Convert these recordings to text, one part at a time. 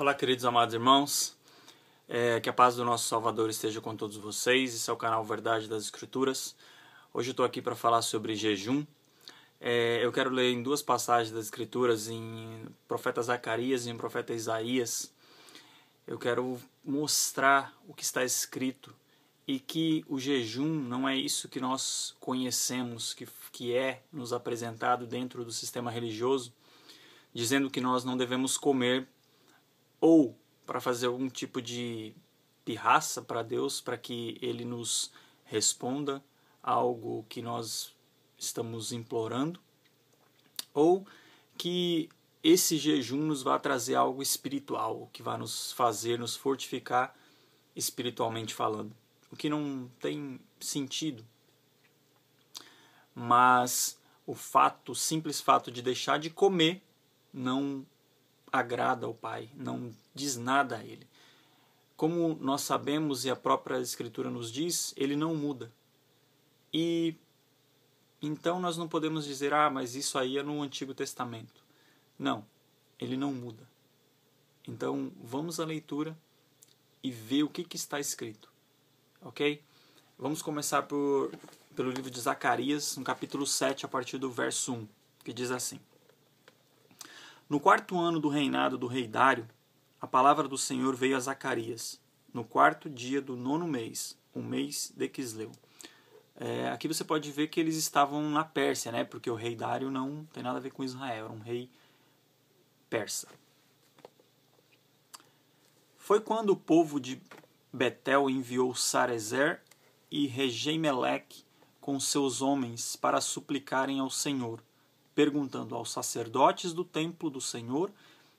Olá, queridos amados irmãos, que a paz do nosso Salvador esteja com todos vocês. Esse é o canal Verdade das Escrituras. Hoje eu estou aqui para falar sobre jejum. Eu quero ler em duas passagens das Escrituras, em profeta Zacarias e em profeta Isaías. Eu quero mostrar o que está escrito e que o jejum não é isso que nós conhecemos, que é nos apresentado dentro do sistema religioso, dizendo que nós não devemos comer ou para fazer algum tipo de pirraça para Deus, para que Ele nos responda algo que nós estamos implorando, ou que esse jejum nos vá trazer algo espiritual, que vai nos fazer nos fortificar espiritualmente falando, o que não tem sentido. Mas o simples fato de deixar de comer não agrada ao Pai, não diz nada a Ele. Como nós sabemos e a própria Escritura nos diz, Ele não muda. E então nós não podemos dizer, mas isso aí é no Antigo Testamento. Não, Ele não muda. Então vamos à leitura e ver o que está escrito. Ok? Vamos começar pelo livro de Zacarias, no capítulo 7, a partir do verso 1, que diz assim: No 4º ano do reinado do rei Dário, a palavra do Senhor veio a Zacarias, no 4º dia do 9º mês, o mês de Quisleu. Aqui você pode ver que eles estavam na Pérsia, né? Porque o rei Dário não tem nada a ver com Israel, era um rei persa. Foi quando o povo de Betel enviou Sarezer e Regem-Meleque com seus homens para suplicarem ao Senhor, perguntando aos sacerdotes do templo do Senhor,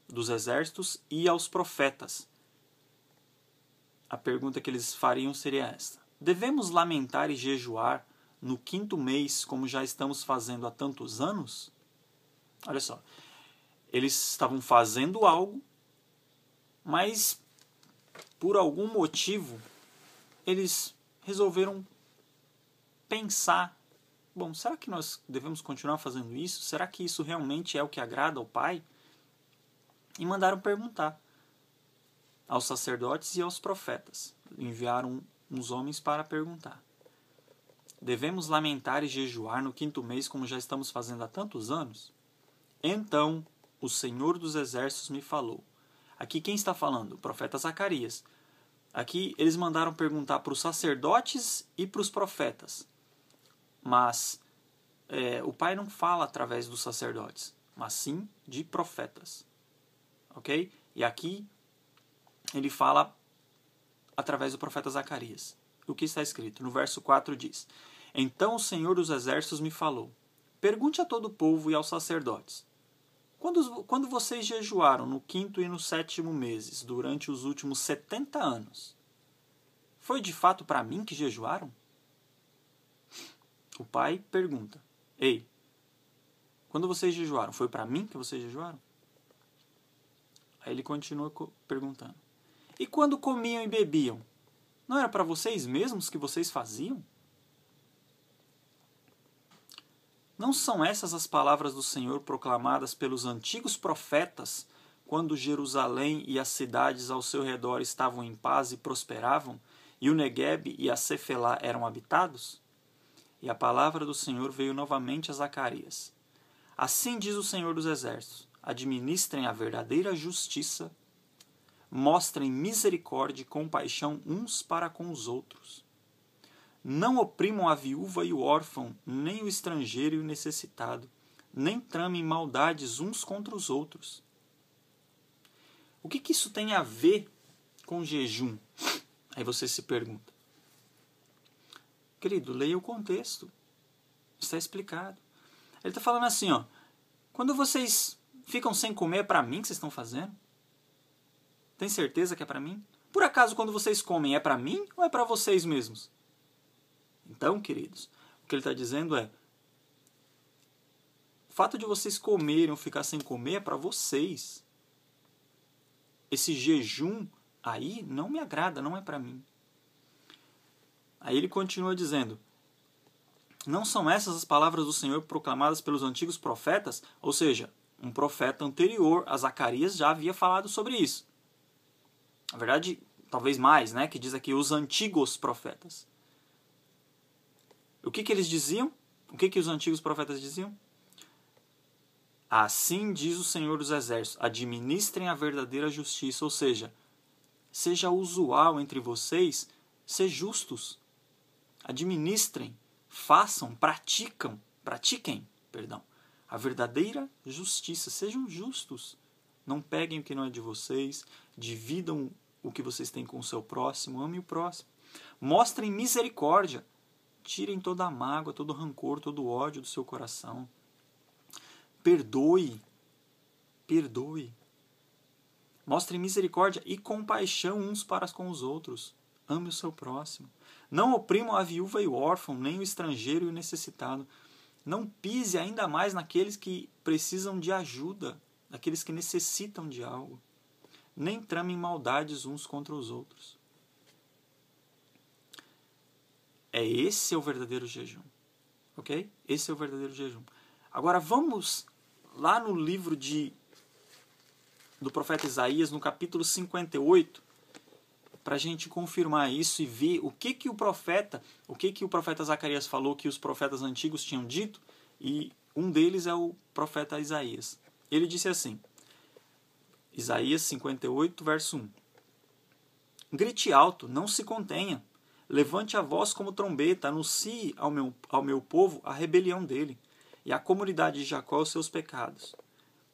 dos exércitos, e aos profetas. A pergunta que eles fariam seria esta: devemos lamentar e jejuar no 5º mês, como já estamos fazendo há tantos anos? Olha só, eles estavam fazendo algo, mas por algum motivo eles resolveram pensar: bom, será que nós devemos continuar fazendo isso? Será que isso realmente é o que agrada ao Pai? E mandaram perguntar aos sacerdotes e aos profetas. Enviaram uns homens para perguntar: devemos lamentar e jejuar no 5º mês, como já estamos fazendo há tantos anos? Então o Senhor dos Exércitos me falou. Aqui quem está falando? O profeta Zacarias. Aqui eles mandaram perguntar para os sacerdotes e para os profetas. Mas o Pai não fala através dos sacerdotes, mas sim de profetas. Ok? E aqui ele fala através do profeta Zacarias. O que está escrito? No verso 4 diz: Então o Senhor dos Exércitos me falou: pergunte a todo o povo e aos sacerdotes: quando vocês jejuaram no 5º e no 7º meses, durante os últimos 70 anos, foi de fato para mim que jejuaram? O Pai pergunta: ei, quando vocês jejuaram, foi para mim que vocês jejuaram? Aí ele continua perguntando: e quando comiam e bebiam, não era para vocês mesmos que vocês faziam? Não são essas as palavras do Senhor proclamadas pelos antigos profetas, quando Jerusalém e as cidades ao seu redor estavam em paz e prosperavam, e o Neguebe e a Cefelá eram habitados? E a palavra do Senhor veio novamente a Zacarias: assim diz o Senhor dos Exércitos: administrem a verdadeira justiça, mostrem misericórdia e compaixão uns para com os outros. Não oprimam a viúva e o órfão, nem o estrangeiro e o necessitado, nem tramem maldades uns contra os outros. O que isso tem a ver com jejum? Aí você se pergunta. Querido, leia o contexto. Está explicado. Ele está falando assim, quando vocês ficam sem comer, é para mim que vocês estão fazendo? Tem certeza que é para mim? Por acaso, quando vocês comem, é para mim ou é para vocês mesmos? Então, queridos, o que ele está dizendo é: o fato de vocês comerem ou ficar sem comer é para vocês. Esse jejum aí não me agrada, não é para mim. Aí ele continua dizendo: não são essas as palavras do Senhor proclamadas pelos antigos profetas? Ou seja, um profeta anterior a Zacarias já havia falado sobre isso. Na verdade, talvez mais, né? Que diz aqui os antigos profetas. O que eles diziam? O que os antigos profetas diziam? Assim diz o Senhor dos Exércitos, administrem a verdadeira justiça, ou seja, seja usual entre vocês ser justos. Administrem, façam, pratiquem, a verdadeira justiça, sejam justos. Não peguem o que não é de vocês, dividam o que vocês têm com o seu próximo, ame o próximo. Mostrem misericórdia, tirem toda a mágoa, todo o rancor, todo o ódio do seu coração. Perdoe. Mostrem misericórdia e compaixão uns para com os outros. Ame o seu próximo. Não oprimam a viúva e o órfão, nem o estrangeiro e o necessitado. Não pise ainda mais naqueles que precisam de ajuda, naqueles que necessitam de algo. Nem tramem maldades uns contra os outros. Esse é o verdadeiro jejum. Ok? Esse é o verdadeiro jejum. Agora vamos lá no livro do profeta Isaías, no capítulo 58, para a gente confirmar isso e ver o que o profeta Zacarias falou que os profetas antigos tinham dito, e um deles é o profeta Isaías. Ele disse assim, Isaías 58, verso 1. Grite alto, não se contenha, levante a voz como trombeta, anuncie ao meu povo a rebelião dele, e à comunidade de Jacó os seus pecados.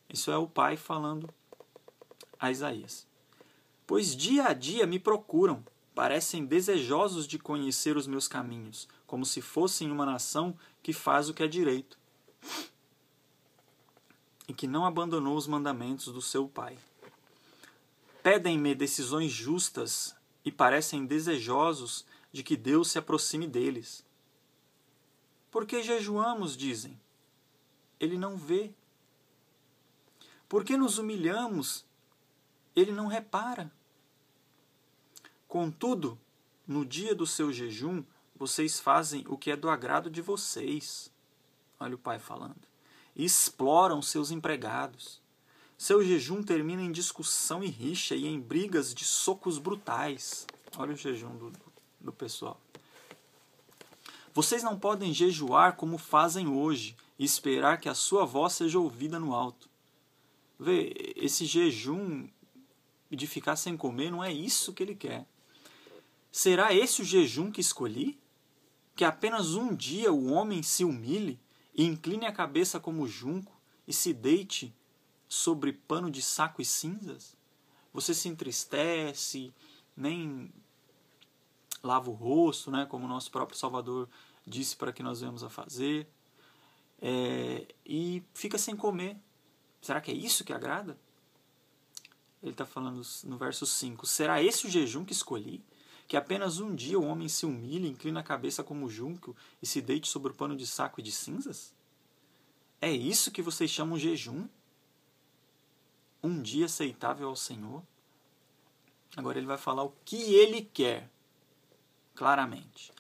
Isso é o Pai falando a Isaías. Pois dia a dia me procuram, parecem desejosos de conhecer os meus caminhos, como se fossem uma nação que faz o que é direito e que não abandonou os mandamentos do seu Pai. Pedem-me decisões justas e parecem desejosos de que Deus se aproxime deles. Porque jejuamos, dizem. Ele não vê. Porque nos humilhamos, ele não repara. Contudo, no dia do seu jejum, vocês fazem o que é do agrado de vocês. Olha o Pai falando. E exploram seus empregados. Seu jejum termina em discussão e rixa e em brigas de socos brutais. Olha o jejum do pessoal. Vocês não podem jejuar como fazem hoje e esperar que a sua voz seja ouvida no alto. Vê, esse jejum de ficar sem comer não é isso que ele quer. Será esse o jejum que escolhi? Que apenas um dia o homem se humilhe e incline a cabeça como junco e se deite sobre pano de saco e cinzas? Você se entristece, nem lava o rosto, né, como o nosso próprio Salvador disse para que nós venhamos a fazer, e fica sem comer. Será que é isso que agrada? Ele está falando no verso 5. Será esse o jejum que escolhi? Que apenas um dia o homem se humilhe, inclina a cabeça como junco e se deite sobre o pano de saco e de cinzas? É isso que vocês chamam jejum? Um dia aceitável ao Senhor? Agora ele vai falar o que ele quer, claramente.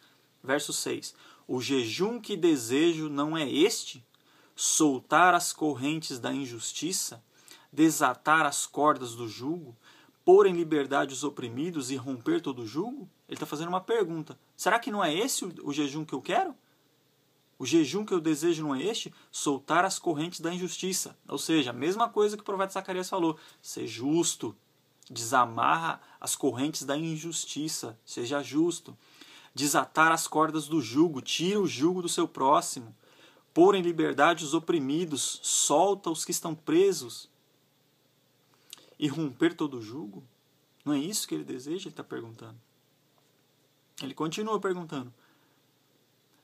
Verso 6. O jejum que desejo não é este? Soltar as correntes da injustiça, desatar as cordas do jugo, pôr em liberdade os oprimidos e romper todo o jugo? Ele está fazendo uma pergunta. Será que não é esse o jejum que eu quero? O jejum que eu desejo não é este? Soltar as correntes da injustiça. Ou seja, a mesma coisa que o profeta Zacarias falou. Ser justo. Desamarra as correntes da injustiça. Seja justo. Desatar as cordas do jugo. Tira o jugo do seu próximo. Pôr em liberdade os oprimidos. Solta os que estão presos. E romper todo o jugo? Não é isso que ele deseja? Ele está perguntando. Ele continua perguntando.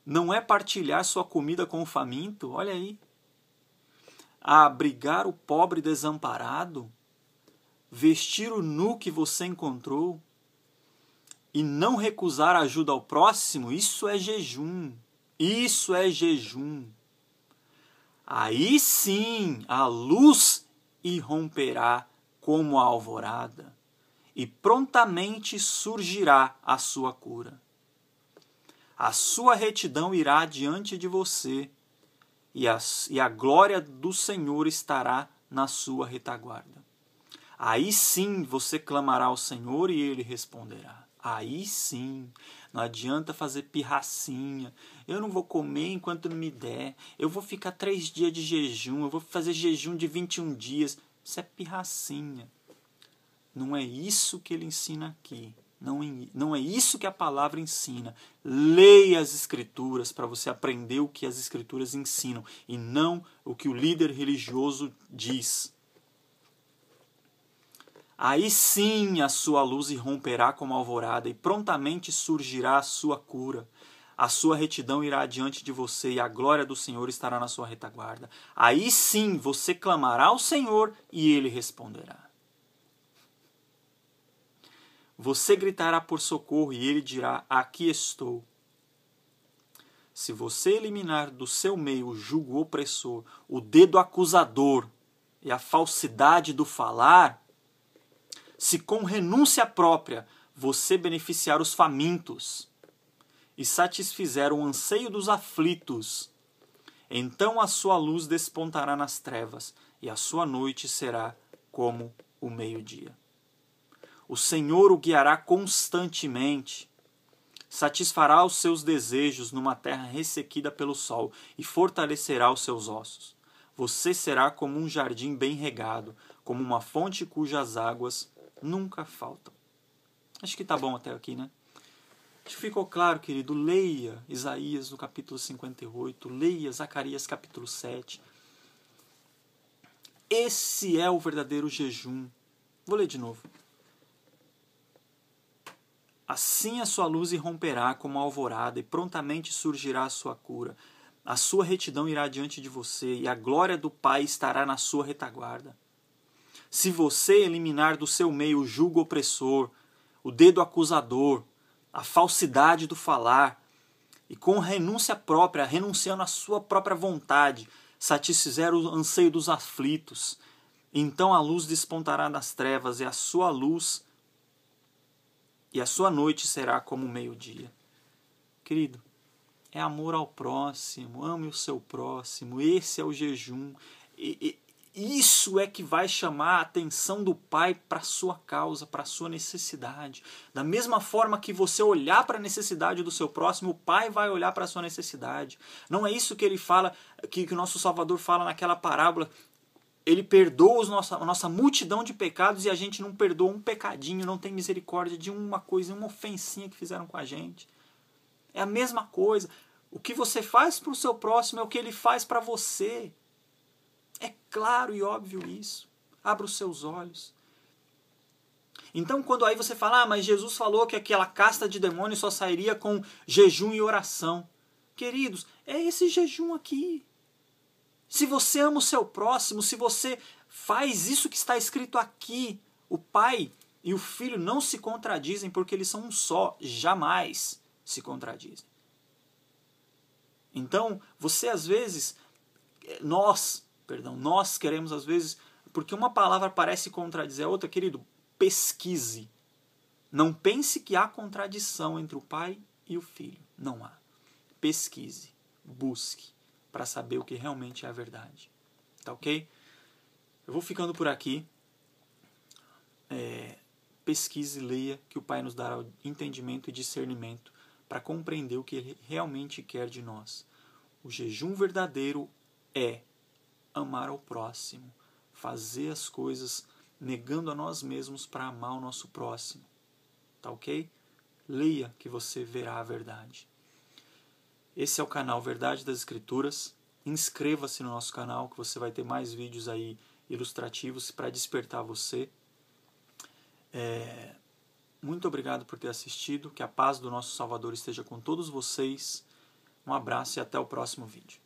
Não é partilhar sua comida com o faminto? Olha aí. A abrigar o pobre desamparado? Vestir o nu que você encontrou? E não recusar ajuda ao próximo? Isso é jejum. Isso é jejum. Aí sim a luz irromperá como a alvorada, e prontamente surgirá a sua cura. A sua retidão irá diante de você, e a glória do Senhor estará na sua retaguarda. Aí sim você clamará ao Senhor e Ele responderá. Aí sim. Não adianta fazer pirracinha. Eu não vou comer enquanto não me der. Eu vou ficar 3 dias de jejum. Eu vou fazer jejum de 21 dias. Isso é pirracinha. Não é isso que ele ensina aqui. Não é isso que a palavra ensina. Leia as Escrituras para você aprender o que as Escrituras ensinam e não o que o líder religioso diz. Aí sim a sua luz irromperá como a alvorada e prontamente surgirá a sua cura. A sua retidão irá adiante de você e a glória do Senhor estará na sua retaguarda. Aí sim você clamará ao Senhor e Ele responderá. Você gritará por socorro e Ele dirá, aqui estou. Se você eliminar do seu meio o jugo opressor, o dedo acusador e a falsidade do falar, se com renúncia própria você beneficiar os famintos e satisfizer o anseio dos aflitos, então a sua luz despontará nas trevas e a sua noite será como o meio-dia. O Senhor o guiará constantemente, satisfará os seus desejos numa terra ressequida pelo sol e fortalecerá os seus ossos. Você será como um jardim bem regado, como uma fonte cujas águas nunca faltam. Acho que está bom até aqui, né? Acho que ficou claro, querido. Leia Isaías no capítulo 58, leia Zacarias capítulo 7. Esse é o verdadeiro jejum. Vou ler de novo. Assim a sua luz irromperá como a alvorada e prontamente surgirá a sua cura. A sua retidão irá diante de você e a glória do Pai estará na sua retaguarda. Se você eliminar do seu meio o jugo opressor, o dedo acusador, a falsidade do falar, e com renúncia própria, renunciando à sua própria vontade, satisfizer o anseio dos aflitos, então a luz despontará nas trevas e a sua luz e a sua noite será como o meio-dia. Querido, é amor ao próximo, ame o seu próximo, esse é o jejum. Isso é que vai chamar a atenção do Pai para a sua causa, para a sua necessidade. Da mesma forma que você olhar para a necessidade do seu próximo, o Pai vai olhar para a sua necessidade. Não é isso que ele fala, que o nosso Salvador fala naquela parábola. Ele perdoa a nossa multidão de pecados e a gente não perdoa um pecadinho, não tem misericórdia de uma coisa, uma ofensinha que fizeram com a gente. É a mesma coisa. O que você faz para o seu próximo é o que ele faz para você. É claro e óbvio isso. Abra os seus olhos. Então, quando aí você fala, mas Jesus falou que aquela casta de demônios só sairia com jejum e oração. Queridos, é esse jejum aqui. Se você ama o seu próximo, se você faz isso que está escrito aqui, o Pai e o Filho não se contradizem porque eles são um só, jamais se contradizem. Então, você às vezes, nós queremos às vezes, porque uma palavra parece contradizer a outra, querido, pesquise. Não pense que há contradição entre o Pai e o Filho. Não há. Pesquise, busque, para saber o que realmente é a verdade. Tá ok? Eu vou ficando por aqui. Pesquise e leia, que o Pai nos dará entendimento e discernimento para compreender o que Ele realmente quer de nós. O jejum verdadeiro é amar ao próximo, fazer as coisas negando a nós mesmos para amar o nosso próximo. Tá ok? Leia que você verá a verdade. Esse é o canal Verdade das Escrituras. Inscreva-se no nosso canal que você vai ter mais vídeos aí ilustrativos para despertar você. Muito obrigado por ter assistido. Que a paz do nosso Salvador esteja com todos vocês. Um abraço e até o próximo vídeo.